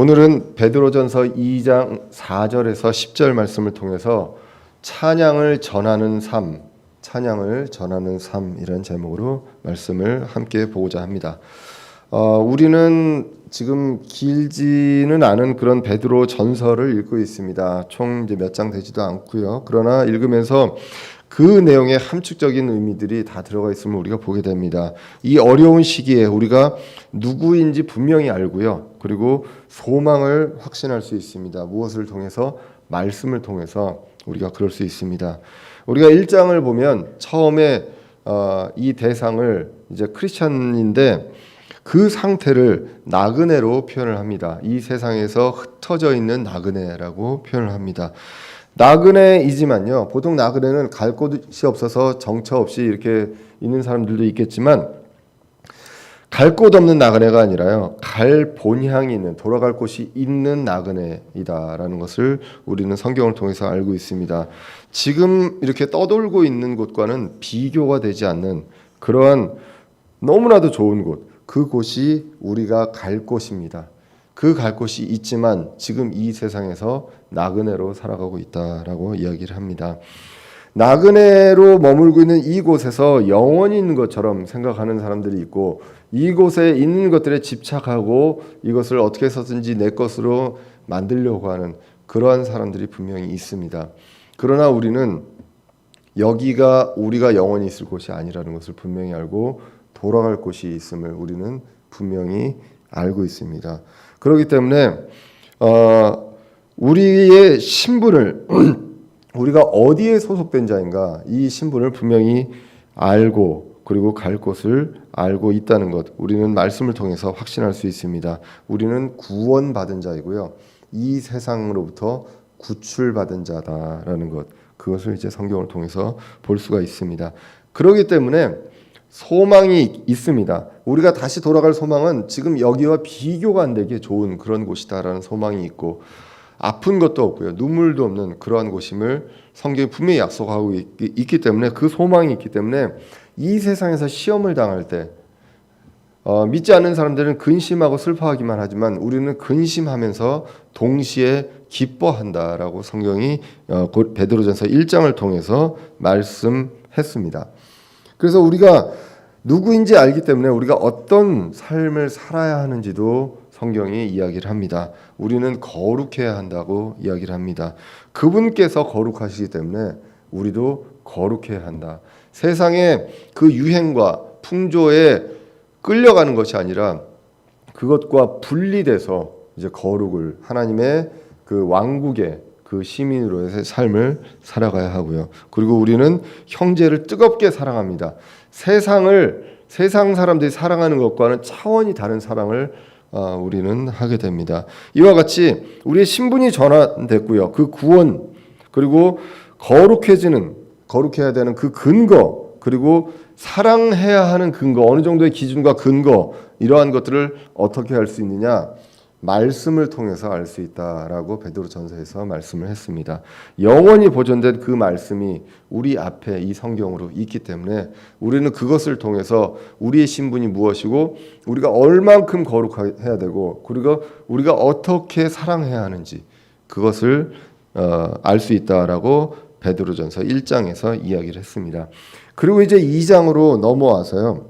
오늘은 베드로전서 2장 4절에서 10절 말씀을 통해서 찬양을 전하는 삶, 이런 제목으로 말씀을 함께 보고자 합니다. 우리는 지금 길지는 않은 그런 베드로 전서를 읽고 있습니다. 총 이제 몇 장 되지도 않고요. 그러나 읽으면서 그 내용에 함축적인 의미들이 다 들어가 있음을 우리가 보게 됩니다. 이 어려운 시기에 우리가 누구인지 분명히 알고요. 그리고 소망을 확신할 수 있습니다. 무엇을 통해서? 말씀을 통해서 우리가 그럴 수 있습니다. 우리가 1장을 보면 처음에 이 대상을 이제 크리스천인데 그 상태를 나그네로 표현을 합니다. 이 세상에서 흩어져 있는 나그네라고 표현을 합니다. 나그네이지만요. 보통 나그네는 갈 곳이 없어서 정처 없이 이렇게 있는 사람들도 있겠지만 갈 곳 없는 나그네가 아니라요. 갈 본향이 있는, 돌아갈 곳이 있는 나그네이다라는 것을 우리는 성경을 통해서 알고 있습니다. 지금 이렇게 떠돌고 있는 곳과는 비교가 되지 않는 그러한 너무나도 좋은 곳, 그곳이 우리가 갈 곳입니다. 그 갈 곳이 있지만 지금 이 세상에서 나그네로 살아가고 있다라고 이야기를 합니다. 나그네로 머물고 있는 이곳에서 영원히 있는 것처럼 생각하는 사람들이 있고 이곳에 있는 것들에 집착하고 이것을 어떻게 해서든지 내 것으로 만들려고 하는 그러한 사람들이 분명히 있습니다. 그러나 우리는 여기가 우리가 영원히 있을 곳이 아니라는 것을 분명히 알고 돌아갈 곳이 있음을 우리는 분명히 알고 있습니다. 그렇기 때문에 우리의 신분을 우리가 어디에 소속된 자인가 이 신분을 분명히 알고 그리고 갈 곳을 알고 있다는 것 우리는 말씀을 통해서 확신할 수 있습니다. 우리는 구원받은 자이고요. 이 세상으로부터 구출받은 자다라는 것 그것을 이제 성경을 통해서 볼 수가 있습니다. 그렇기 때문에 소망이 있습니다. 우리가 다시 돌아갈 소망은 지금 여기와 비교가 안 되게 좋은 그런 곳이다라는 소망이 있고 아픈 것도 없고요. 눈물도 없는 그러한 곳임을 성경이 분명히 약속하고 있기 때문에 그 소망이 있기 때문에 이 세상에서 시험을 당할 때 믿지 않는 사람들은 근심하고 슬퍼하기만 하지만 우리는 근심하면서 동시에 기뻐한다라고 성경이 베드로전서 1장을 통해서 말씀했습니다. 그래서 우리가 누구인지 알기 때문에 우리가 어떤 삶을 살아야 하는지도 성경이 이야기를 합니다. 우리는 거룩해야 한다고 이야기를 합니다. 그분께서 거룩하시기 때문에 우리도 거룩해야 한다. 세상의 그 유행과 풍조에 끌려가는 것이 아니라 그것과 분리돼서 이제 거룩을 하나님의 그 왕국의 그 시민으로의 삶을 살아가야 하고요. 그리고 우리는 형제를 뜨겁게 사랑합니다. 세상 사람들이 사랑하는 것과는 차원이 다른 사랑을 우리는 하게 됩니다. 이와 같이 우리의 신분이 전환됐고요. 그 구원 그리고 거룩해야 되는 그 근거 그리고 사랑해야 하는 근거 어느 정도의 기준과 근거 이러한 것들을 어떻게 할 수 있느냐 말씀을 통해서 알 수 있다라고 베드로전서에서 말씀을 했습니다. 영원히 보존된 그 말씀이 우리 앞에 이 성경으로 있기 때문에 우리는 그것을 통해서 우리의 신분이 무엇이고 우리가 얼만큼 거룩해야 되고 그리고 우리가 어떻게 사랑해야 하는지 그것을 알 수 있다라고 베드로전서 1장에서 이야기를 했습니다. 그리고 이제 2장으로 넘어와서요.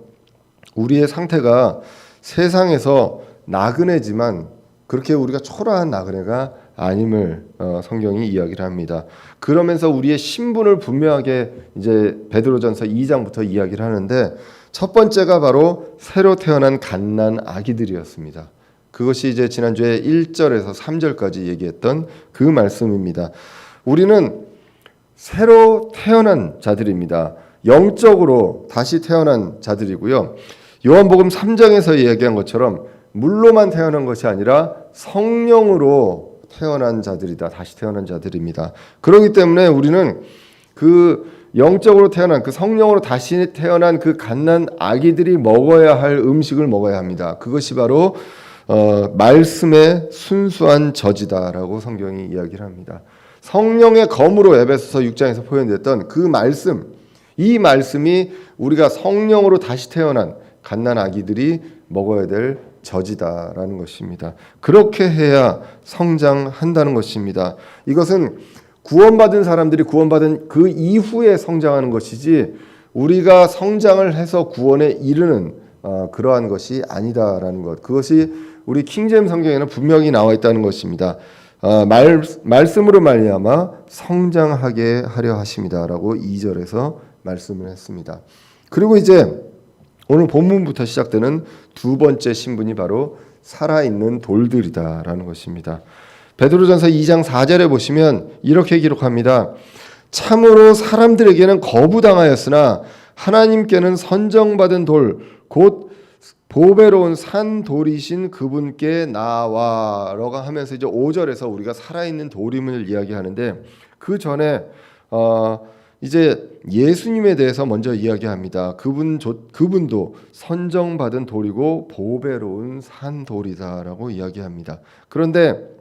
우리의 상태가 세상에서 나그네지만 그렇게 우리가 초라한 나그네가 아님을 성경이 이야기를 합니다. 그러면서 우리의 신분을 분명하게 이제 베드로전서 2장부터 이야기를 하는데 첫 번째가 바로 새로 태어난 갓난 아기들이었습니다. 그것이 이제 지난주에 1절에서 3절까지 얘기했던 그 말씀입니다. 우리는 새로 태어난 자들입니다. 영적으로 다시 태어난 자들이고요. 요한복음 3장에서 이야기한 것처럼 물로만 태어난 것이 아니라 성령으로 태어난 자들이다. 다시 태어난 자들입니다. 그렇기 때문에 우리는 그 영적으로 태어난 그 성령으로 다시 태어난 그 갓난 아기들이 먹어야 할 음식을 먹어야 합니다. 그것이 바로 말씀의 순수한 젖이다라고 성경이 이야기를 합니다. 성령의 검으로 에베소서 6장에서 표현됐던 그 말씀 이 말씀이 우리가 성령으로 다시 태어난 갓난 아기들이 먹어야 될 젖이다라는 것입니다. 그렇게 해야 성장한다는 것입니다. 이것은 구원받은 사람들이 구원받은 그 이후에 성장하는 것이지 우리가 성장을 해서 구원에 이르는 그러한 것이 아니다라는 것. 그것이 우리 킹제임스 성경에는 분명히 나와 있다는 것입니다. 말씀으로 말미암아 성장하게 하려 하심이다라고 2절에서 말씀을 했습니다. 그리고 이제 오늘 본문부터 시작되는 두 번째 신분이 바로 살아있는 돌들이다라는 것입니다. 베드로전서 2장 4절에 보시면 이렇게 기록합니다. 참으로 사람들에게는 거부당하였으나 하나님께는 선정받은 돌, 곧 보배로운 산 돌이신 그분께 나와라고 하면서 이제 5절에서 우리가 살아있는 돌임을 이야기하는데 그 전에 이제 예수님에 대해서 먼저 이야기합니다. 그분도 선정받은 돌이고 보배로운 산 돌이다라고 이야기합니다. 그런데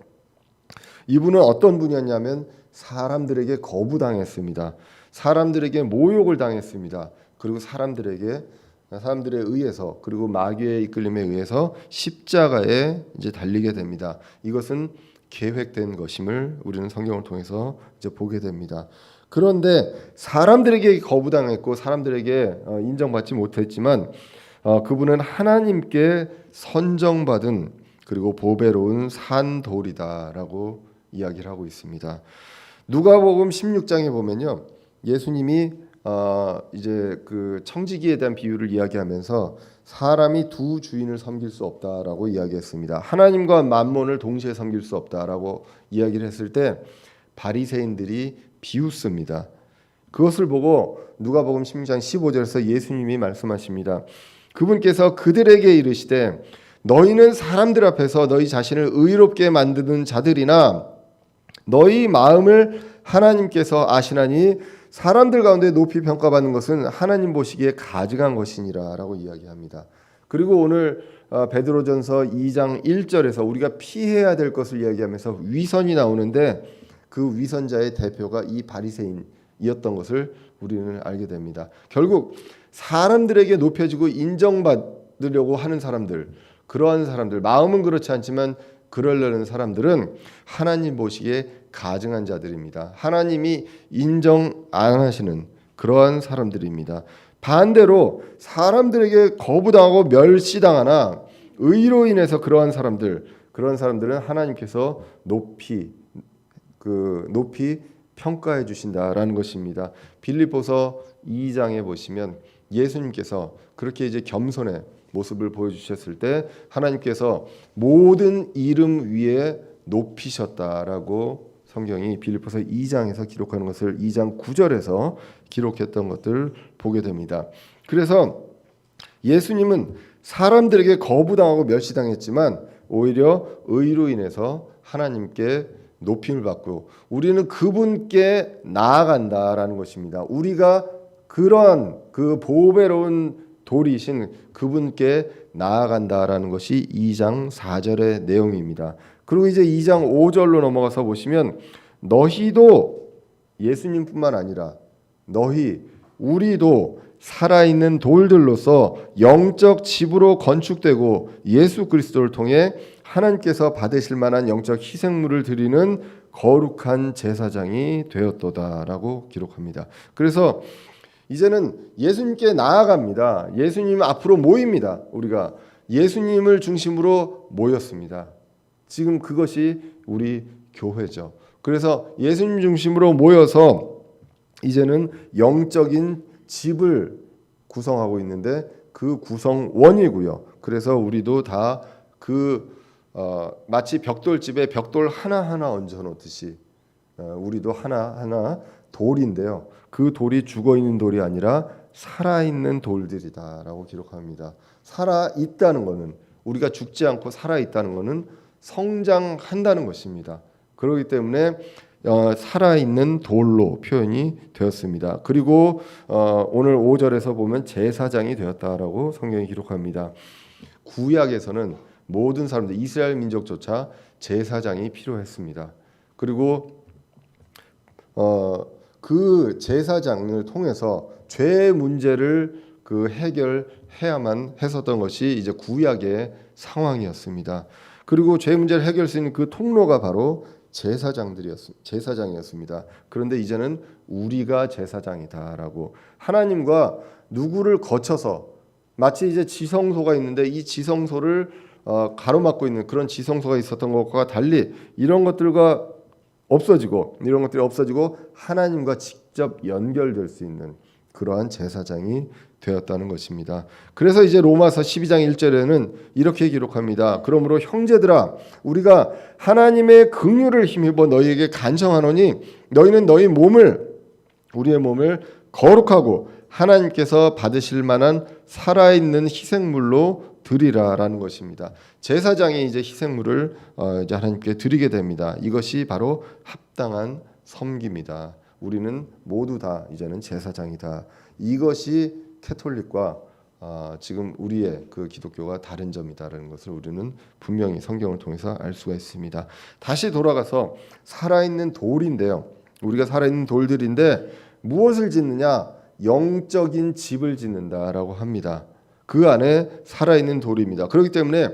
이분은 어떤 분이었냐면 사람들에게 거부당했습니다. 사람들에게 모욕을 당했습니다. 그리고 사람들에 의해서 그리고 마귀의 이끌림에 의해서 십자가에 이제 달리게 됩니다. 이것은 계획된 것임을 우리는 성경을 통해서 이제 보게 됩니다. 그런데 사람들에게 거부당했고 사람들에게 인정받지 못했지만 그분은 하나님께 선정받은 그리고 보배로운 산 돌이다라고 이야기를 하고 있습니다. 누가복음 16장에 보면요, 예수님이 이제 그 청지기에 대한 비유를 이야기하면서 사람이 두 주인을 섬길 수 없다라고 이야기했습니다. 하나님과 만몬을 동시에 섬길 수 없다라고 이야기를 했을 때 바리새인들이 비웃습니다. 그것을 보고 누가복음 16장 15절에서 예수님이 말씀하십니다. 그분께서 그들에게 이르시되 너희는 사람들 앞에서 너희 자신을 의롭게 만드는 자들이나 너희 마음을 하나님께서 아시나니 사람들 가운데 높이 평가받는 것은 하나님 보시기에 가증한 것이니라 라고 이야기합니다. 그리고 오늘 베드로전서 2장 1절에서 우리가 피해야 될 것을 이야기하면서 위선이 나오는데 그 위선자의 대표가 이 바리새인이었던 것을 우리는 알게 됩니다. 결국 사람들에게 높여지고 인정받으려고 하는 사람들, 그러한 사람들, 마음은 그렇지 않지만 그러려는 사람들은 하나님 보시기에 가증한 자들입니다. 하나님이 인정 안 하시는 그러한 사람들입니다. 반대로 사람들에게 거부당하고 멸시당하나 의로 인해서 그러한 사람들은 하나님께서 높이 평가해 주신다라는 것입니다. 빌립보서 2장에 보시면 예수님께서 그렇게 이제 겸손의 모습을 보여주셨을 때 하나님께서 모든 이름 위에 높이셨다라고 성경이 빌립보서 2장에서 기록하는 것을 2장 9절에서 기록했던 것을 보게 됩니다. 그래서 예수님은 사람들에게 거부당하고 멸시당했지만 오히려 의로 인해서 하나님께 높임을 받고 우리는 그분께 나아간다라는 것입니다. 우리가 그러한 그 보배로운 돌이신 그분께 나아간다라는 것이 2장 4절의 내용입니다. 그리고 이제 2장 5절로 넘어가서 보시면 너희도 예수님뿐만 아니라 우리도 살아있는 돌들로서 영적 집으로 건축되고 예수 그리스도를 통해 하나님께서 받으실 만한 영적 희생물을 드리는 거룩한 제사장이 되었도다라고 기록합니다. 그래서 이제는 예수님께 나아갑니다. 예수님 앞으로 모입니다. 우리가 예수님을 중심으로 모였습니다. 지금 그것이 우리 교회죠. 그래서 예수님 중심으로 모여서 이제는 영적인 집을 구성하고 있는데 그 구성원이고요. 그래서 우리도 다 마치 벽돌집에 벽돌 하나하나 얹어놓듯이 우리도 하나하나 돌인데요. 그 돌이 죽어있는 돌이 아니라 살아있는 돌들이다라고 기록합니다. 살아있다는 것은 우리가 죽지 않고 살아있다는 것은 성장한다는 것입니다. 그렇기 때문에 살아있는 돌로 표현이 되었습니다. 그리고 오늘 5절에서 보면 제사장이 되었다라고 성경이 기록합니다. 구약에서는 모든 사람들 이스라엘 민족조차 제사장이 필요했습니다. 그리고 그 제사장을 통해서 죄 문제를 그 해결해야만 했었던 것이 이제 구약의 상황이었습니다. 그리고 죄 문제를 해결할 수 있는 그 통로가 바로 제사장이었습니다. 그런데 이제는 우리가 제사장이다라고 하나님과 누구를 거쳐서 마치 이제 지성소가 있는데 이 지성소를 가로막고 있는 그런 지성소가 있었던 것과 달리 이런 것들이 없어지고 하나님과 직접 연결될 수 있는 그러한 제사장이 되었다는 것입니다. 그래서 이제 로마서 12장 1절에는 이렇게 기록합니다. 그러므로 형제들아 우리가 하나님의 긍휼을 힘입어 너희에게 간청하노니 너희는 우리의 몸을 거룩하고 하나님께서 받으실 만한 살아있는 희생물로 드리라라는 것입니다. 제사장이 이제 희생물을 이제 하나님께 드리게 됩니다. 이것이 바로 합당한 섬김이다. 우리는 모두 다 이제는 제사장이다. 이것이 캐톨릭과 지금 우리의 그 기독교가 다른 점이다라는 것을 우리는 분명히 성경을 통해서 알 수가 있습니다. 다시 돌아가서 살아있는 돌인데요. 우리가 살아있는 돌들인데 무엇을 짓느냐? 영적인 집을 짓는다라고 합니다. 그 안에 살아있는 돌입니다. 그렇기 때문에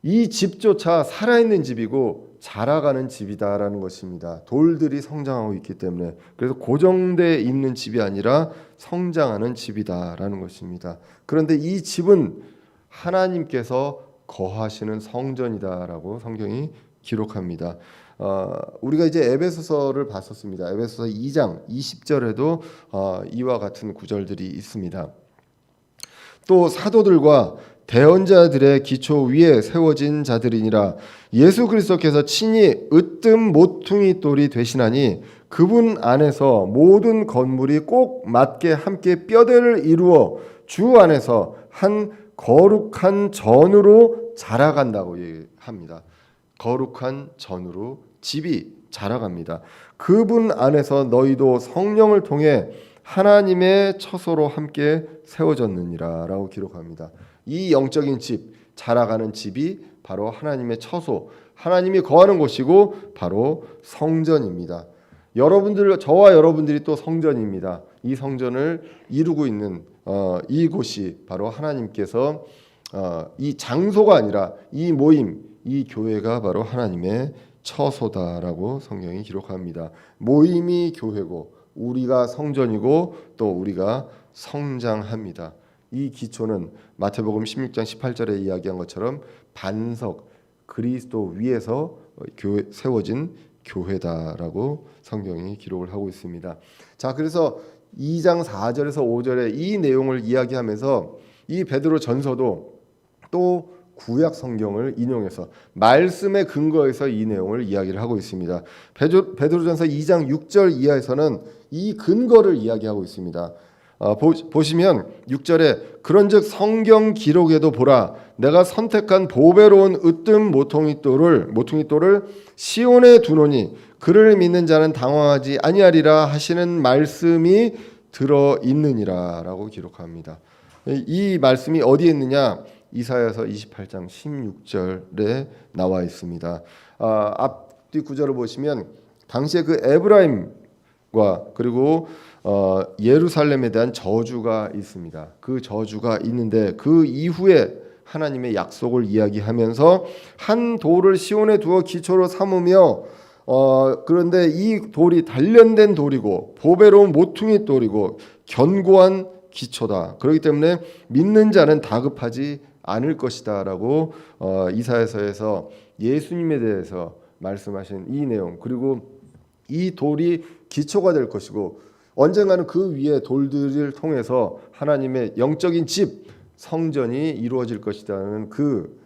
이 집조차 살아있는 집이고 자라가는 집이다라는 것입니다. 돌들이 성장하고 있기 때문에 그래서 고정되어 있는 집이 아니라 성장하는 집이다라는 것입니다. 그런데 이 집은 하나님께서 거하시는 성전이다라고 성경이 기록합니다. 우리가 이제 에베소서를 봤었습니다. 에베소서 2장 20절에도 이와 같은 구절들이 있습니다. 또 사도들과 대언자들의 기초 위에 세워진 자들이니라. 예수 그리스도께서 친히 으뜸 모퉁이 돌이 되시나니 그분 안에서 모든 건물이 꼭 맞게 함께 뼈대를 이루어 주 안에서 한 거룩한 전으로 자라간다고 합니다. 거룩한 전으로 집이 자라갑니다. 그분 안에서 너희도 성령을 통해 하나님의 처소로 함께 세워졌느니라 라고 기록합니다. 이 영적인 집, 자라가는 집이 바로 하나님의 처소, 하나님이 거하는 곳이고 바로 성전입니다. 저와 여러분들이 또 성전입니다. 이 성전을 이루고 있는 이곳이 바로 하나님께서 이 장소가 아니라 이 모임, 이 교회가 바로 하나님의 처소다라고 성경이 기록합니다. 모임이 교회고 우리가 성전이고 또 우리가 성장합니다. 이 기초는 마태복음 16장 18절에 이야기한 것처럼 반석 그리스도 위에서 세워진 교회다라고 성경이 기록을 하고 있습니다. 자, 그래서 2장 4절에서 5절에 이 내용을 이야기하면서 이 베드로 전서도 또 구약 성경을 인용해서 말씀에 근거해서 이 내용을 이야기를 하고 있습니다. 베드로전서 2장 6절 이하에서는 이 근거를 이야기하고 있습니다. 보시면 6절에 그런즉 성경 기록에도 보라 내가 선택한 보배로운 으뜸 모퉁이돌을 시온에 두노니 그를 믿는 자는 당황하지 아니하리라 하시는 말씀이 들어 있느니라라고 기록합니다. 이 말씀이 어디에 있느냐? 이사야서 28장 16절에 나와 있습니다. 앞뒤 구절을 보시면 당시에 그 에브라임과 그리고 예루살렘에 대한 저주가 있습니다. 그 저주가 있는데 그 이후에 하나님의 약속을 이야기하면서 한 돌을 시온에 두어 기초로 삼으며 그런데 이 돌이 단련된 돌이고 보배로운 모퉁이 돌이고 견고한 기초다. 그렇기 때문에 믿는 자는 다급하지 않을 것이다라고 이사야서에서 예수님에 대해서 말씀하신 이 내용 그리고 이 돌이 기초가 될 것이고 언젠가는 그 위에 돌들을 통해서 하나님의 영적인 집 성전이 이루어질 것이라는 그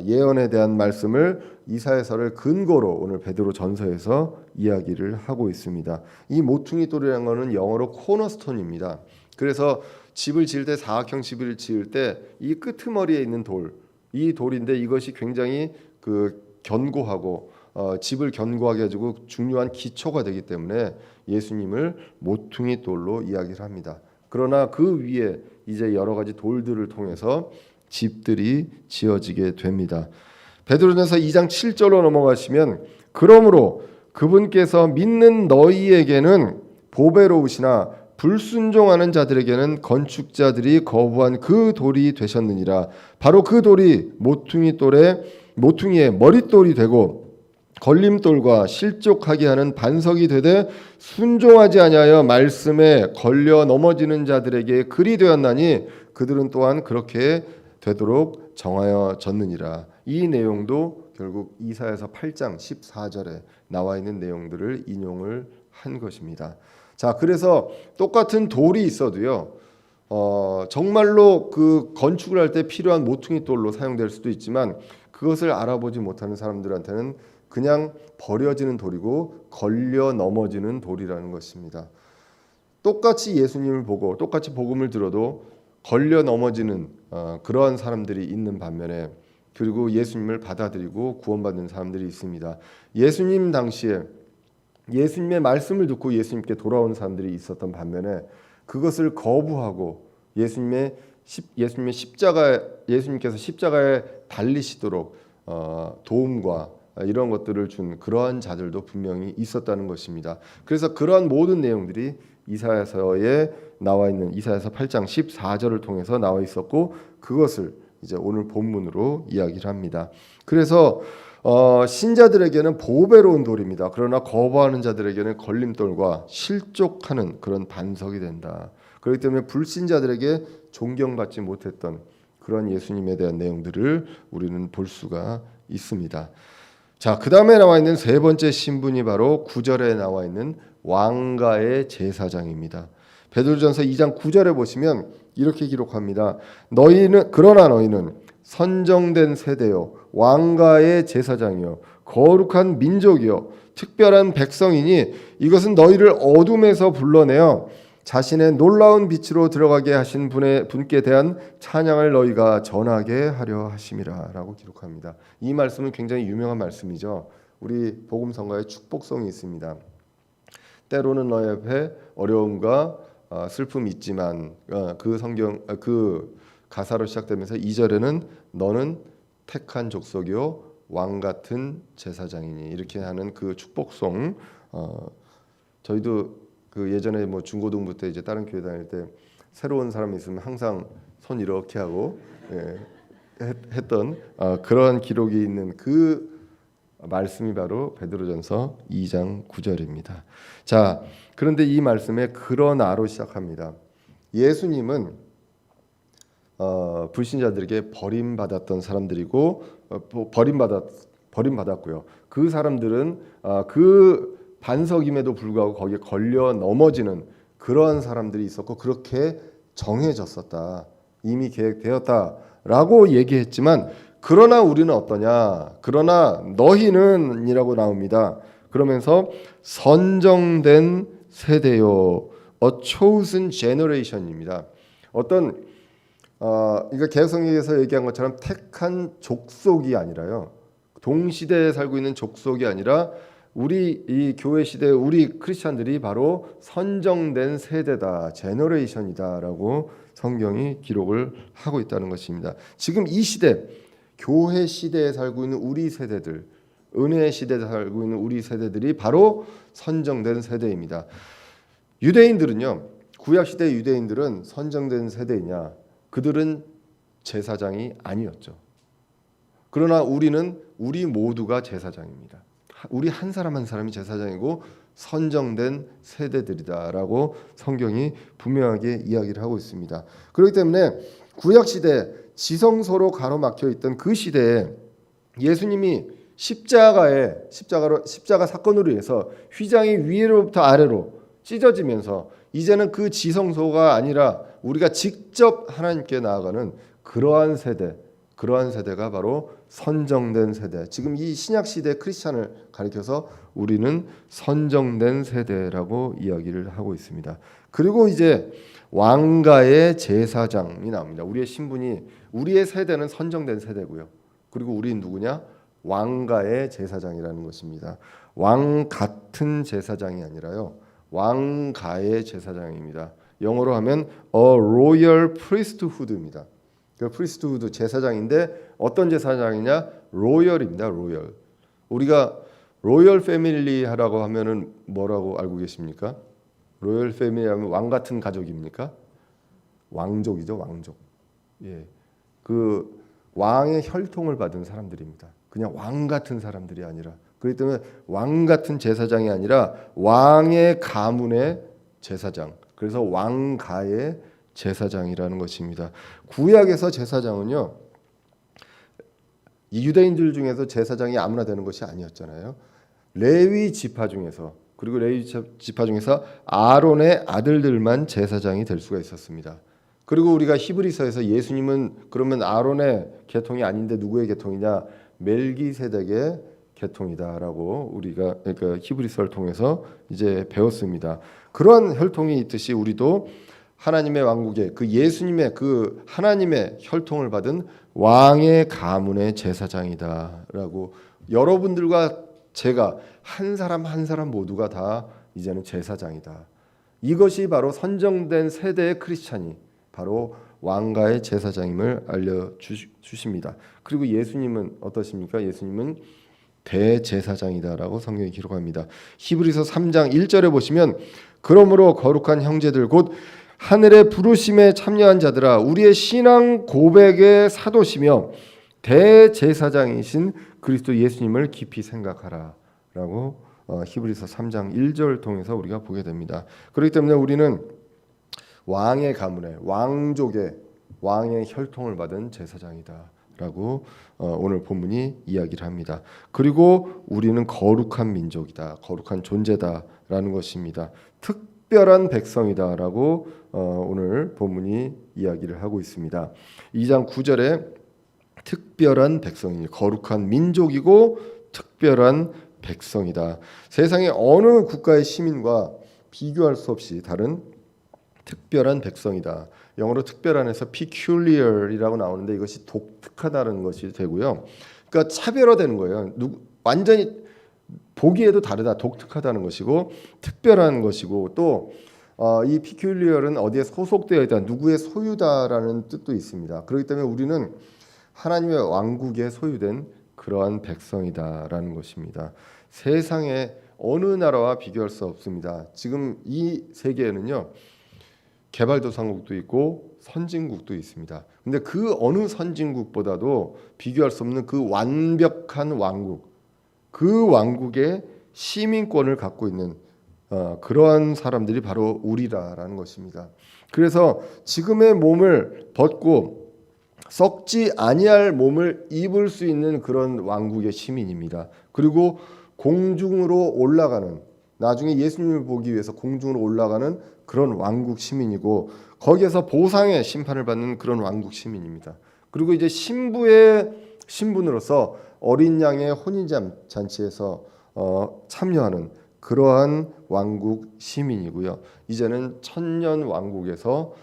예언에 대한 말씀을 이사야서를 근거로 오늘 베드로 전서에서 이야기를 하고 있습니다. 이 모퉁이 돌이라는 것은 영어로 코너스톤입니다. 그래서 집을 지을 때 사각형 집을 지을 때 이 끄트머리에 있는 이 돌인데 이것이 굉장히 그 견고하고 집을 견고하게 해주고 중요한 기초가 되기 때문에 예수님을 모퉁이 돌로 이야기를 합니다. 그러나 그 위에 이제 여러 가지 돌들을 통해서 집들이 지어지게 됩니다. 베드로전서 2장 7절로 넘어가시면 그러므로 그분께서 믿는 너희에게는 보배로우시나 불순종하는 자들에게는 건축자들이 거부한 그 돌이 되셨느니라. 바로 그 돌이 모퉁이의 머릿돌이 되고 걸림돌과 실족하게 하는 반석이 되되 순종하지 아니하여 말씀에 걸려 넘어지는 자들에게 글이 되었나니 그들은 또한 그렇게 되도록 정하여졌느니라. 이 내용도 결국 이사야서 8장 14절에 나와 있는 내용들을 인용을 한 것입니다. 자, 그래서 똑같은 돌이 있어도요, 정말로 그 건축을 할 때 필요한 모퉁이 돌로 사용될 수도 있지만 그것을 알아보지 못하는 사람들한테는 그냥 버려지는 돌이고 걸려 넘어지는 돌이라는 것입니다. 똑같이 예수님을 보고 똑같이 복음을 들어도 걸려 넘어지는 그러한 사람들이 있는 반면에, 그리고 예수님을 받아들이고 구원받는 사람들이 있습니다. 예수님 당시에 예수님의 말씀을 듣고 예수님께 돌아오는 사람들이 있었던 반면에 그것을 거부하고 예수님께서 십자가에 달리시도록 도움과 이런 것들을 준 그러한 자들도 분명히 있었다는 것입니다. 그래서 그러한 모든 내용들이 이사야서에 나와 있는 이사야서 8장 14절을 통해서 나와 있었고, 그것을 이제 오늘 본문으로 이야기를 합니다. 그래서 신자들에게는 보배로운 돌입니다. 그러나 거부하는 자들에게는 걸림돌과 실족하는 그런 반석이 된다. 그렇기 때문에 불신자들에게 존경받지 못했던 그런 예수님에 대한 내용들을 우리는 볼 수가 있습니다. 자, 그 다음에 나와 있는 세 번째 신분이 바로 9절에 나와 있는 왕가의 제사장입니다. 베드로전서 2장 9절에 보시면 이렇게 기록합니다. 그러나 너희는 선정된 세대요, 왕가의 제사장이요, 거룩한 민족이요, 특별한 백성이니 이것은 너희를 어둠에서 불러내어 자신의 놀라운 빛으로 들어가게 하신 분께 대한 찬양을 너희가 전하게 하려 하심이라 라고 기록합니다. 이 말씀은 굉장히 유명한 말씀이죠. 우리 복음성가에 축복성이 있습니다. 때로는 너희 앞에 어려움과 슬픔이 있지만, 그 가사로 시작되면서 2절에는 너는 택한 족속이요 왕 같은 제사장이니 이렇게 하는 그 축복송, 저희도 그 예전에 뭐 중고등부 때 이제 다른 교회 다닐 때 새로운 사람이 있으면 항상 손 이렇게 하고 했던 그러한 기록이 있는 그 말씀이 바로 베드로전서 2장 9절입니다. 자, 그런데 이 말씀에 그러나로 시작합니다. 예수님은 불신자들에게 버림받았던 사람들이고 버림받았고요. 그 사람들은 그 반석임에도 불구하고 거기에 걸려 넘어지는 그러한 사람들이 있었고 그렇게 정해졌었다. 이미 계획되었다라고 얘기했지만, 그러나 우리는 어떠냐? 그러나 너희는 이라고 나옵니다. 그러면서 선정된 세대요, a chosen generation입니다. 이거 개혁성경에서 얘기한 것처럼 택한 족속이 아니라요, 동시대에 살고 있는 족속이 아니라 우리 이 교회 시대 우리 크리스찬들이 바로 선정된 세대다, 제너레이션이다라고 성경이 기록을 하고 있다는 것입니다. 지금 이 시대, 교회 시대에 살고 있는 우리 세대들, 은혜의 시대에 살고 있는 우리 세대들이 바로 선정된 세대입니다. 유대인들은요, 구약 시대 유대인들은 선정된 세대이냐? 그들은 제사장이 아니었죠. 그러나 우리 모두가 제사장입니다. 우리 한 사람 한 사람이 제사장이고 선정된 세대들이다라고 성경이 분명하게 이야기를 하고 있습니다. 그렇기 때문에 구약 시대 지성소로 가로막혀 있던 그 시대에 예수님이 십자가 사건으로 인해서 휘장이 위로부터 아래로 찢어지면서 이제는 그 지성소가 아니라 우리가 직접 하나님께 나아가는 그러한 세대가 바로 선정된 세대. 지금 이 신약 시대 크리스찬을 가리켜서 우리는 선정된 세대라고 이야기를 하고 있습니다. 그리고 이제 왕가의 제사장이 나옵니다. 우리의 신분이, 우리의 세대는 선정된 세대고요. 그리고 우리는 누구냐? 왕가의 제사장이라는 것입니다. 왕 같은 제사장이 아니라요, 왕가의 제사장입니다. 영어로 하면 a royal priesthood입니다. 그 프리스트후드 제사장인데 어떤 제사장이냐? 로열입니다. 로열. 우리가 로열 패밀리 하라고 하면은 뭐라고 알고 계십니까? 로열 패밀리하면 왕 같은 가족입니까? 왕족이죠, 왕족. 예, 그 왕의 혈통을 받은 사람들입니다. 그냥 왕 같은 사람들이 아니라, 그렇기 때문에 왕 같은 제사장이 아니라 왕의 가문의 제사장. 그래서 왕가의 제사장이라는 것입니다. 구약에서 제사장은요, 이 유대인들 중에서 제사장이 아무나 되는 것이 아니었잖아요. 레위 지파 중에서, 그리고 레위 지파 중에서 아론의 아들들만 제사장이 될 수가 있었습니다. 그리고 우리가 히브리서에서 예수님은 그러면 아론의 계통이 아닌데 누구의 계통이냐? 멜기세덱의 계통이다라고 우리가 그러니까 히브리서를 통해서 이제 배웠습니다. 그런 혈통이 있듯이 우리도 하나님의 왕국의 그 예수님의 그 하나님의 혈통을 받은 왕의 가문의 제사장이다라고, 여러분들과 제가 한 사람 한 사람 모두가 다 이제는 제사장이다. 이것이 바로 선정된 세대의 크리스찬이 바로 왕가의 제사장임을 알려주십니다. 그리고 예수님은 어떠십니까? 예수님은 대제사장이다라고 성경이 기록합니다. 히브리서 3장 1절에 보시면, 그러므로 거룩한 형제들 곧 하늘의 부르심에 참여한 자들아, 우리의 신앙 고백의 사도시며 대제사장이신 그리스도 예수님을 깊이 생각하라라고 히브리서 3장 1절 통해서 우리가 보게 됩니다. 그렇기 때문에 우리는 왕의 가문의 왕족의 왕의 혈통을 받은 제사장이다라고 오늘 본문이 이야기를 합니다. 그리고 우리는 거룩한 민족이다, 거룩한 존재다라는 것입니다. 특별한 백성이다라고 오늘 본문이 이야기를 하고 있습니다. 2장 9절에 특별한 백성이니 거룩한 민족이고 특별한 백성이다. 세상의 어느 국가의 시민과 비교할 수 없이 다른 특별한 백성이다. 영어로 특별한에서 peculiar이라고 나오는데 이것이 독특하다는 것이 되고요. 그러니까 차별화되는 거예요. 완전히 보기에도 다르다, 독특하다는 것이고 특별한 것이고, 또 이 peculiar은 어디에 소속되어 있다, 누구의 소유다라는 뜻도 있습니다. 그렇기 때문에 우리는 하나님의 왕국에 소유된 그러한 백성이다라는 것입니다. 세상의 어느 나라와 비교할 수 없습니다. 지금 이 세계에는요, 개발도상국도 있고 선진국도 있습니다. 근데 그 어느 선진국보다도 비교할 수 없는 그 완벽한 왕국, 그 왕국의 시민권을 갖고 있는 그러한 사람들이 바로 우리라라는 것입니다. 그래서 지금의 몸을 벗고 썩지 아니할 몸을 입을 수 있는 그런 왕국의 시민입니다. 그리고 공중으로 올라가는, 나중에 예수님을 보기 위해서 공중으로 올라가는 그런 왕국 시민이고, 거기에서 보상의 심판을 받는 그런 왕국 시민입니다. 그리고 이제 신부의 신분으로서 어린 양의 혼인잔치에서 참여하는 그러한 왕국 시민이고요. 이제는 천년 왕국에서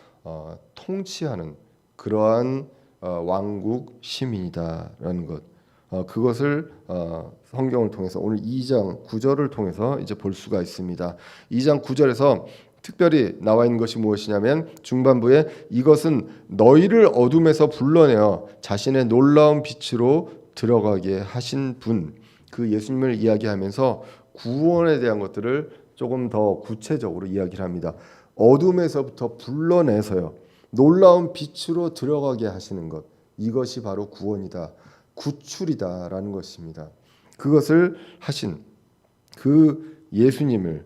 통치하는 그러한 왕국 시민이다라는 것, 그것을 성경을 통해서 오늘 2장 9절을 통해서 이제 볼 수가 있습니다. 2장 9절에서 특별히 나와 있는 것이 무엇이냐면, 중반부에 이것은 너희를 어둠에서 불러내어 자신의 놀라운 빛으로 들어가게 하신 분, 그 예수님을 이야기하면서 구원에 대한 것들을 조금 더 구체적으로 이야기를 합니다. 어둠에서부터 불러내서요, 놀라운 빛으로 들어가게 하시는 것, 이것이 바로 구원이다, 구출이다라는 것입니다. 그것을 하신 그 예수님을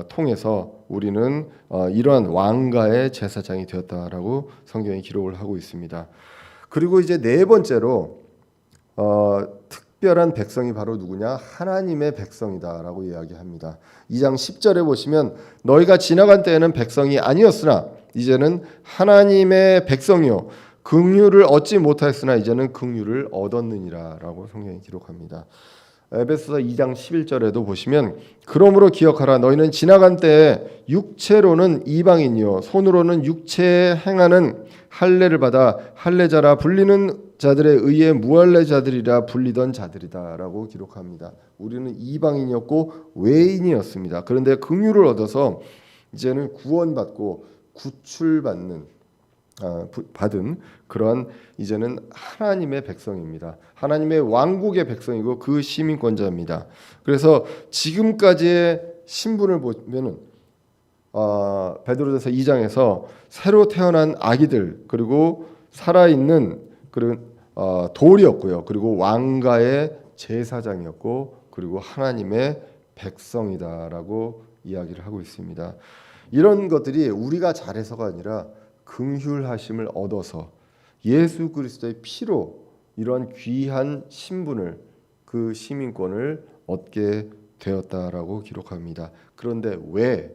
통해서 우리는 이러한 왕가의 제사장이 되었다라고 성경이 기록을 하고 있습니다. 그리고 이제 네 번째로 특별한 백성이 바로 누구냐? 하나님의 백성이다라고 이야기합니다. 2장 10절에 보시면, 너희가 지나간 때에는 백성이 아니었으나 이제는 하나님의 백성이요 긍휼을 얻지 못하였으나 이제는 긍휼을 얻었느니라라고 성경이 기록합니다. 에베소서 2장 11절에도 보시면, 그러므로 기억하라, 너희는 지나간 때에 육체로는 이방인이요 손으로는 육체에 행하는 할례를 받아 할례자라 불리는 자들에 의해 무할례자들이라 불리던 자들이다라고 기록합니다. 우리는 이방인이었고 외인이었습니다. 그런데 긍휼을 얻어서 이제는 구원받고 구출받는 받은 그러한 이제는 하나님의 백성입니다. 하나님의 왕국의 백성이고 그 시민권자입니다. 그래서 지금까지의 신분을 보면은 베드로전서 2장에서 새로 태어난 아기들 그리고 살아있는 그런 돌이었고요. 그리고 왕가의 제사장이었고 그리고 하나님의 백성이다라고 이야기를 하고 있습니다. 이런 것들이 우리가 잘해서가 아니라 긍휼하심을 얻어서 예수 그리스도의 피로 이러한 귀한 신분을 그 시민권을 얻게 되었다라고 기록합니다. 그런데 왜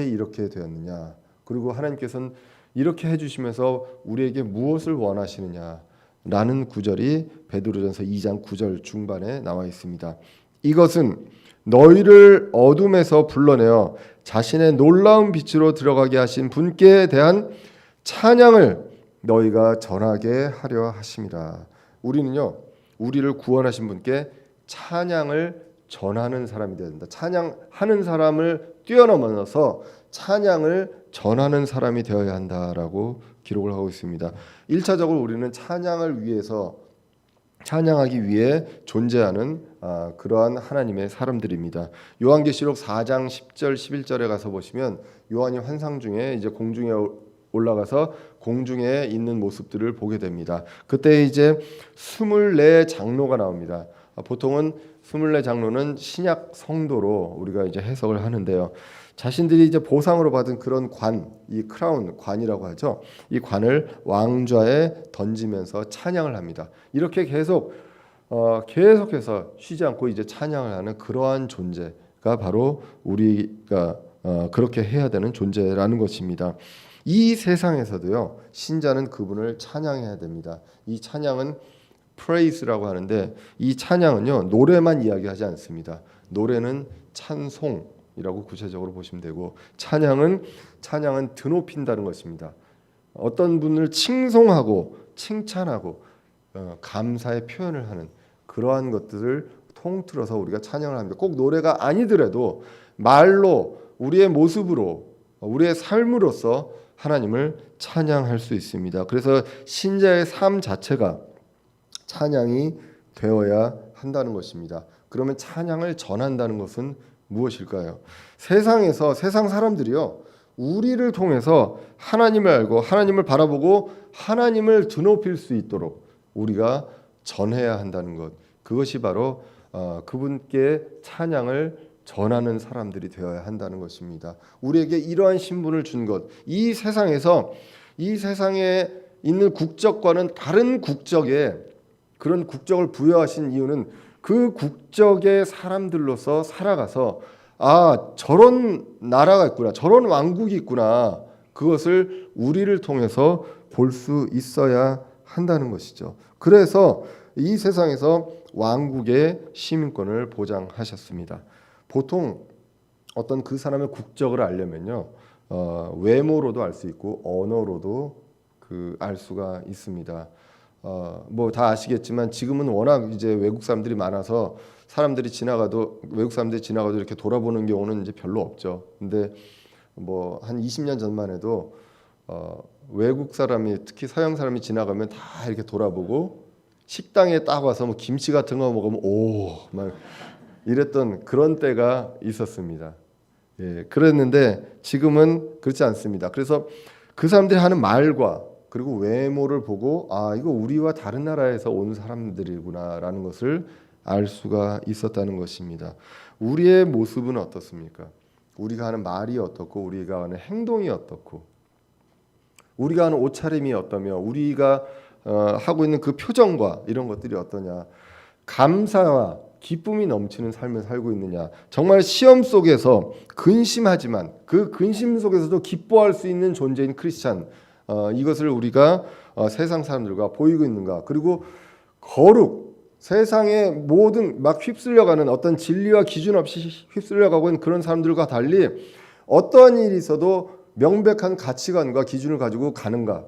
이렇게 되었느냐? 그리고 하나님께서는 이렇게 해주시면서 우리에게 무엇을 원하시느냐? 라는 구절이 베드로전서 2장 9절 중반에 나와 있습니다. 이것은 너희를 어둠에서 불러내어 자신의 놀라운 빛으로 들어가게 하신 분께 대한 찬양을 너희가 전하게 하려 하심이라. 우리는요, 우리를 구원하신 분께 찬양을 전하는 사람이 되어야 된다. 찬양하는 사람을 뛰어넘어서 찬양을 전하는 사람이 되어야 한다라고 기록을 하고 있습니다. 1차적으로 우리는 찬양을 위해서 찬양하기 위해 존재하는 그러한 하나님의 사람들입니다. 요한계시록 4장 10절 11절에 가서 보시면 요한이 환상 중에 이제 공중에 올라가서 공중에 있는 모습들을 보게 됩니다. 그때 이제 24 장로가 나옵니다. 보통은 24 장로는 신약 성도로 우리가 이제 해석을 하는데요. 자신들이 이제 보상으로 받은 그런 관, 이 크라운 관이라고 하죠. 이 관을 왕좌에 던지면서 찬양을 합니다. 이렇게 계속해서 쉬지 않고 이제 찬양을 하는 그러한 존재가 바로 우리가 그렇게 해야 되는 존재라는 것입니다. 이 세상에서도요, 신자는 그분을 찬양해야 됩니다. 이 찬양은 praise라고 하는데 이 찬양은요, 노래만 이야기하지 않습니다. 노래는 찬송이라고 구체적으로 보시면 되고 찬양은 드높인다는 것입니다. 어떤 분을 칭송하고 칭찬하고 감사의 표현을 하는 그러한 것들을 통틀어서 우리가 찬양을 합니다. 꼭 노래가 아니더라도 말로 우리의 모습으로 우리의 삶으로서 하나님을 찬양할 수 있습니다. 그래서 신자의 삶 자체가 찬양이 되어야 한다는 것입니다. 그러면 찬양을 전한다는 것은 무엇일까요? 세상에서 세상 사람들이요, 우리를 통해서 하나님을 알고 하나님을 바라보고 하나님을 드높일 수 있도록 우리가 전해야 한다는 것, 그것이 바로 그분께 찬양을 전하는 사람들이 되어야 한다는 것입니다. 우리에게 이러한 신분을 준 것, 이 세상에서 이 세상에 있는 국적과는 다른 국적에 그런 국적을 부여하신 이유는 그 국적의 사람들로서 살아가서 저런 나라가 있구나, 저런 왕국이 있구나, 그것을 우리를 통해서 볼 수 있어야 한다는 것이죠. 그래서 이 세상에서 왕국의 시민권을 보장하셨습니다. 보통 어떤 그 사람의 국적을 알려면요, 외모로도 알 수 있고 언어로도 알 수가 있습니다. 뭐 다 아시겠지만 지금은 워낙 이제 외국 사람들이 많아서 외국 사람들이 지나가도 이렇게 돌아보는 경우는 이제 별로 없죠. 근데 뭐 한 20년 전만 해도 외국 사람이, 특히 서양 사람이 지나가면 다 이렇게 돌아보고 식당에 딱 와서 뭐 김치 같은 거 먹으면 막 이랬던 그런 때가 있었습니다. 예, 그랬는데 지금은 그렇지 않습니다. 그래서 그 사람들이 하는 말과 그리고 외모를 보고 이거 우리와 다른 나라에서 온 사람들이구나라는 것을 알 수가 있었다는 것입니다. 우리의 모습은 어떻습니까? 우리가 하는 말이 어떻고 우리가 하는 행동이 어떻고 우리가 하는 옷차림이 어떠며 우리가 하고 있는 그 표정과 이런 것들이 어떠냐, 감사와 기쁨이 넘치는 삶을 살고 있느냐, 정말 시험 속에서 근심하지만 그 근심 속에서도 기뻐할 수 있는 존재인 크리스찬, 이것을 우리가 세상 사람들과 보이고 있는가, 그리고 거룩, 세상의 모든 막 휩쓸려가는 어떤 진리와 기준 없이 휩쓸려가고 있는 그런 사람들과 달리 어떠한 일이 있어도 명백한 가치관과 기준을 가지고 가는가,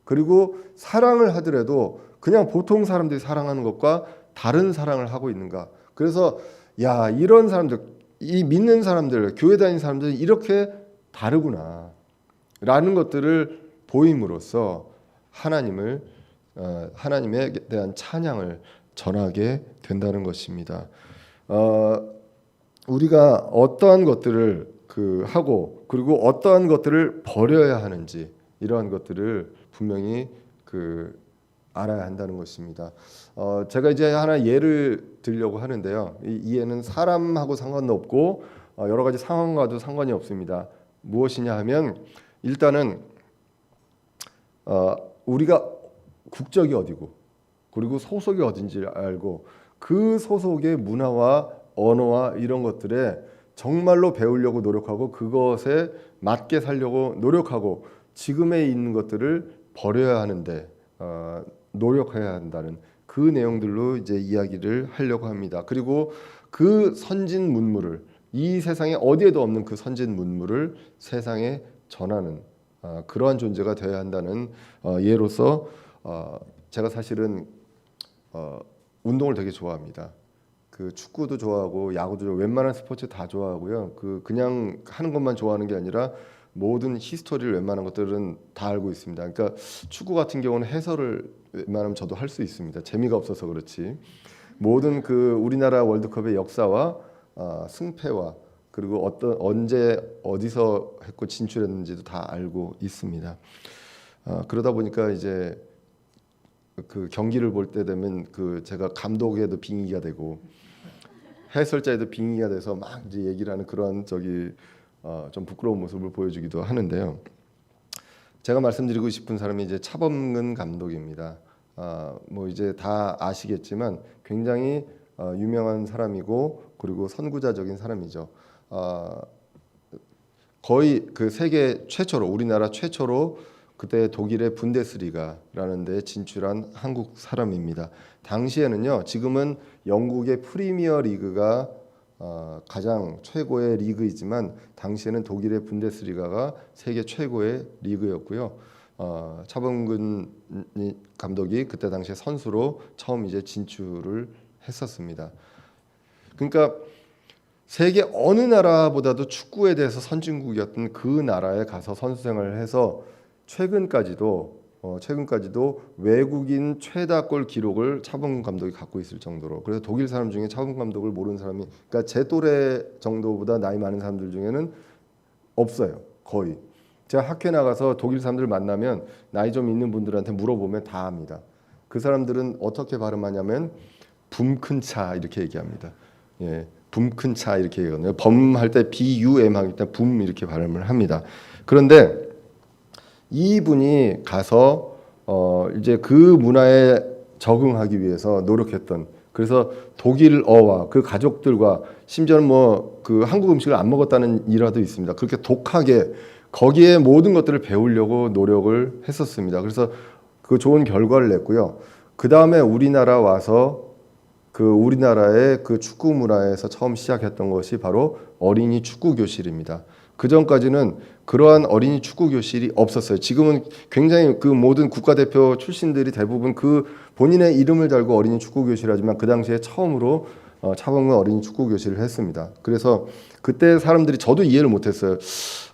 그리고 사랑을 하더라도 그냥 보통 사람들이 사랑하는 것과 다른 사랑을 하고 있는가. 그래서 이런 사람들, 이 믿는 사람들, 교회 다니는 사람들이 이렇게 다르구나 라는 것들을 보임으로써 하나님에 대한 찬양을 전하게 된다는 것입니다. 우리가 어떠한 것들을 하고 그리고 어떠한 것들을 버려야 하는지 이러한 것들을 분명히 알아야 한다는 것입니다. 제가 이제 하나 예를 들려고 하는데요. 이 예는 사람하고 상관없고 여러 가지 상황과도 상관이 없습니다. 무엇이냐 하면 일단은 우리가 국적이 어디고 그리고 소속이 어딘지 알고 그 소속의 문화와 언어와 이런 것들에 정말로 배우려고 노력하고 그것에 맞게 살려고 노력하고 지금에 있는 것들을 버려야 하는데 노력해야 한다는 그 내용들로 이제 이야기를 하려고 합니다. 그리고 그 선진 문물을 이 세상에 어디에도 없는 그 선진 문물을 세상에 전하는 그러한 존재가 되어야 한다는 예로서 제가 사실은 운동을 되게 좋아합니다. 축구도 좋아하고 야구도 좋아하고 웬만한 스포츠 다 좋아하고요. 그냥 하는 것만 좋아하는 게 아니라 모든 히스토리를 웬만한 것들은 다 알고 있습니다. 그러니까 축구 같은 경우는 해설을 웬만하면 저도 할 수 있습니다. 재미가 없어서 그렇지. 모든 우리나라 월드컵의 역사와 승패와 그리고 언제 어디서 했고 진출했는지도 다 알고 있습니다. 그러다 보니까 이제 경기를 볼 때 되면 제가 감독에도 빙의가 되고 해설자에도 빙의가 돼서 막 이제 얘기를 하는 그런 좀 부끄러운 모습을 보여주기도 하는데요. 제가 말씀드리고 싶은 사람이 이제 차범근 감독입니다. 뭐 이제 다 아시겠지만 굉장히 유명한 사람이고 그리고 선구자적인 사람이죠. 거의 세계 최초로 우리나라 최초로 그때 독일의 분데스리가라는 데 진출한 한국 사람입니다. 당시에는요. 지금은 영국의 프리미어 리그가 가장 최고의 리그이지만 당시에는 독일의 분데스리가가 세계 최고의 리그였고요. 차범근 감독이 그때 당시에 선수로 처음 이제 진출을 했었습니다. 그러니까 세계 어느 나라보다도 축구에 대해서 선진국이었던 그 나라에 가서 선수 생활을 해서 최근까지도 외국인 최다골 기록을 차범근 감독이 갖고 있을 정도로 그래서 독일 사람 중에 차범근 감독을 모르는 사람이 그러니까 제 또래 정도보다 나이 많은 사람들 중에는 없어요. 거의. 제가 학교에 나가서 독일 사람들 만나면 나이 좀 있는 분들한테 물어보면 다 압니다. 그 사람들은 어떻게 발음하냐면 붐큰차 이렇게 얘기합니다. 예, 붐큰차 이렇게 얘기하거든요. 범할 때 BUM 하기 때문에 붐 이렇게 발음을 합니다. 그런데 이분이 가서 이제 그 문화에 적응하기 위해서 노력했던 그래서 독일어와 그 가족들과 심지어는 한국 음식을 안 먹었다는 일화도 있습니다. 그렇게 독하게 거기에 모든 것들을 배우려고 노력을 했었습니다. 그래서 좋은 결과를 냈고요. 그 다음에 우리나라 와서 우리나라의 축구 문화에서 처음 시작했던 것이 바로 어린이 축구 교실입니다. 그 전까지는 그러한 어린이 축구 교실이 없었어요. 지금은 굉장히 모든 국가대표 출신들이 대부분 본인의 이름을 달고 어린이 축구 교실을 하지만 그 당시에 처음으로 차범근 어린이 축구 교실을 했습니다. 그래서 그때 사람들이 저도 이해를 못했어요.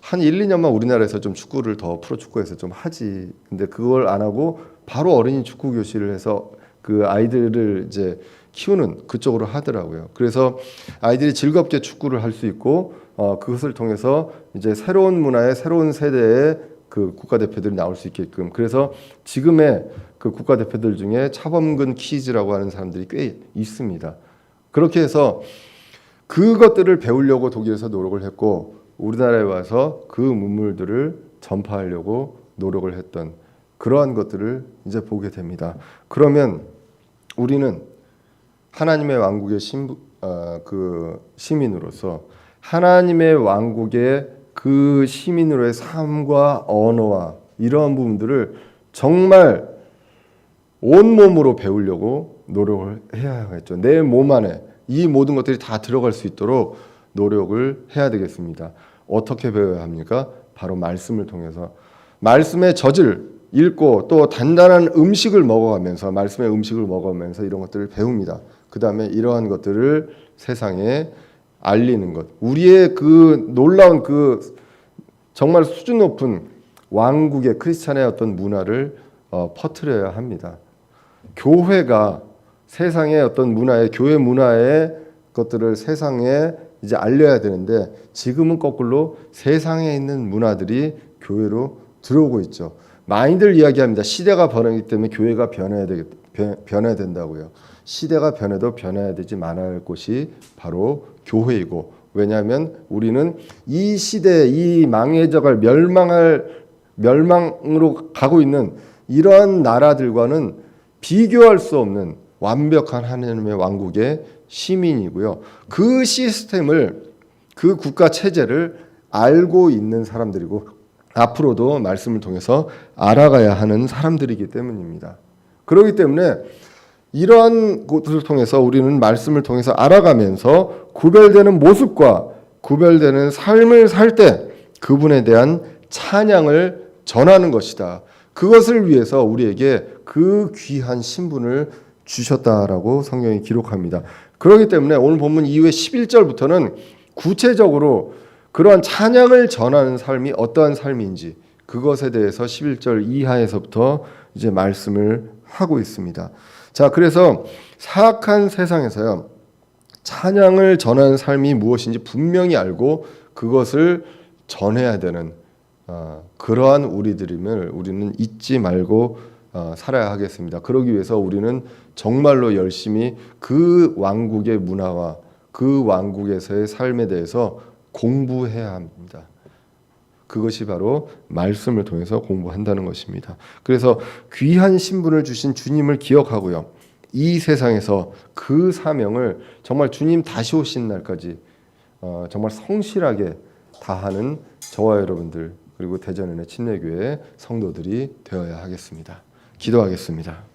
한 1, 2년만 우리나라에서 좀 축구를 더 프로축구에서 좀 하지. 근데 그걸 안 하고 바로 어린이 축구 교실을 해서 아이들을 이제 키우는 그쪽으로 하더라고요. 그래서 아이들이 즐겁게 축구를 할 수 있고 그것을 통해서 이제 새로운 문화의 새로운 세대의 국가대표들이 나올 수 있게끔 그래서 지금의 국가대표들 중에 차범근 키즈라고 하는 사람들이 꽤 있습니다. 그렇게 해서 그것들을 배우려고 독일에서 노력을 했고 우리나라에 와서 그 문물들을 전파하려고 노력을 했던 그러한 것들을 이제 보게 됩니다. 그러면 우리는 하나님의 왕국의 시민으로서 하나님의 왕국의 시민으로의 삶과 언어와 이러한 부분들을 정말 온몸으로 배우려고 노력을 해야 하겠죠. 내 몸 안에 이 모든 것들이 다 들어갈 수 있도록 노력을 해야 되겠습니다. 어떻게 배워야 합니까? 바로 말씀을 통해서 말씀의 젖을 읽고 또 단단한 음식을 먹어가면서 말씀의 음식을 먹으면서 이런 것들을 배웁니다. 그 다음에 이러한 것들을 세상에 알리는 것. 우리의 놀라운 정말 수준 높은 왕국의 크리스찬의 어떤 문화를 퍼뜨려야 합니다. 교회가 세상의 어떤 교회 문화의 것들을 세상에 이제 알려야 되는데 지금은 거꾸로 세상에 있는 문화들이 교회로 들어오고 있죠. 많이들 이야기합니다. 시대가 변하기 때문에 교회가 변해야 된다고요. 시대가 변해도 변해야 되지 말아야 할 곳이 바로 교회이고, 왜냐하면 우리는 이 시대에 이 망해져갈 멸망으로 가고 있는 이러한 나라들과는 비교할 수 없는 완벽한 하나님의 왕국의 시민이고요. 그 시스템을, 그 국가 체제를 알고 있는 사람들이고 앞으로도 말씀을 통해서 알아가야 하는 사람들이기 때문입니다. 그렇기 때문에 이러한 것을 통해서 우리는 말씀을 통해서 알아가면서 구별되는 모습과 구별되는 삶을 살 때 그분에 대한 찬양을 전하는 것이다. 그것을 위해서 우리에게 그 귀한 신분을 주셨다라고 성경이 기록합니다. 그렇기 때문에 오늘 본문 이후에 11절부터는 구체적으로 그러한 찬양을 전하는 삶이 어떠한 삶인지 그것에 대해서 11절 이하에서부터 이제 말씀을 하고 있습니다. 자, 그래서 사악한 세상에서요, 찬양을 전하는 삶이 무엇인지 분명히 알고 그것을 전해야 되는 그러한 우리들임을 우리는 잊지 말고 살아야 하겠습니다. 그러기 위해서 우리는 정말로 열심히 그 왕국의 문화와 그 왕국에서의 삶에 대해서 공부해야 합니다. 그것이 바로 말씀을 통해서 공부한다는 것입니다. 그래서 귀한 신분을 주신 주님을 기억하고요, 이 세상에서 그 사명을 정말 주님 다시 오신 날까지 정말 성실하게 다하는 저와 여러분들, 그리고 대전은혜 침례교회 성도들이 되어야 하겠습니다. 기도하겠습니다.